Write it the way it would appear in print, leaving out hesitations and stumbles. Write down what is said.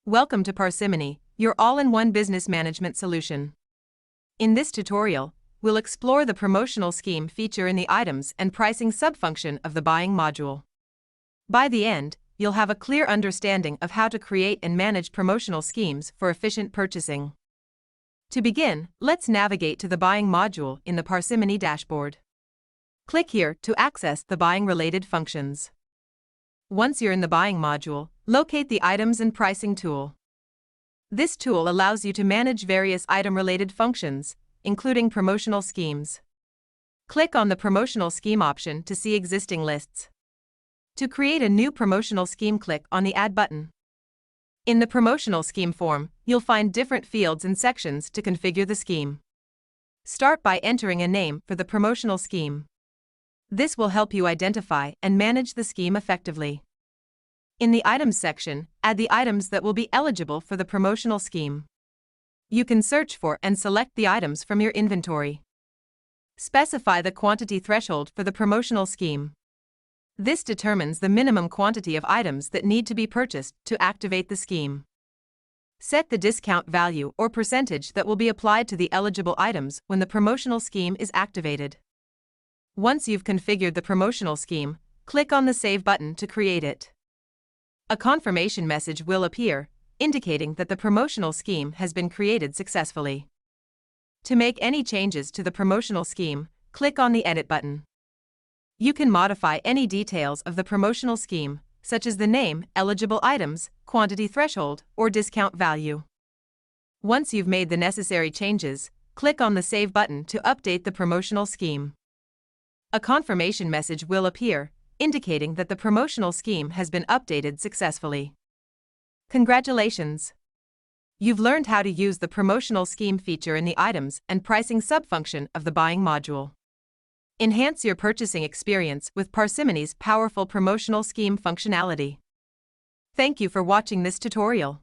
Welcome to Parsimony, your all-in-one business management solution. In this tutorial, we'll explore the promotional scheme feature in the items and pricing subfunction of the buying module. By the end, you'll have a clear understanding of how to create and manage promotional schemes for efficient purchasing. To begin, let's navigate to the buying module in the Parsimony dashboard. Click here to access the buying-related functions. Once you're in the buying module, locate the Items and Pricing tool. This tool allows you to manage various item-related functions, including promotional schemes. Click on the Promotional Scheme option to see existing lists. To create a new promotional scheme, click on the Add button. In the Promotional Scheme form, you'll find different fields and sections to configure the scheme. Start by entering a name for the promotional scheme. This will help you identify and manage the scheme effectively. In the Items section, add the items that will be eligible for the promotional scheme. You can search for and select the items from your inventory. Specify the quantity threshold for the promotional scheme. This determines the minimum quantity of items that need to be purchased to activate the scheme. Set the discount value or percentage that will be applied to the eligible items when the promotional scheme is activated. Once you've configured the promotional scheme, click on the Save button to create it. A confirmation message will appear, indicating that the promotional scheme has been created successfully. To make any changes to the promotional scheme, click on the Edit button. You can modify any details of the promotional scheme, such as the name, eligible items, quantity threshold, or discount value. Once you've made the necessary changes, click on the Save button to update the promotional scheme. A confirmation message will appear, indicating that the promotional scheme has been updated successfully. Congratulations! You've learned how to use the promotional scheme feature in the items and pricing subfunction of the buying module. Enhance your purchasing experience with Parsimony's powerful promotional scheme functionality. Thank you for watching this tutorial.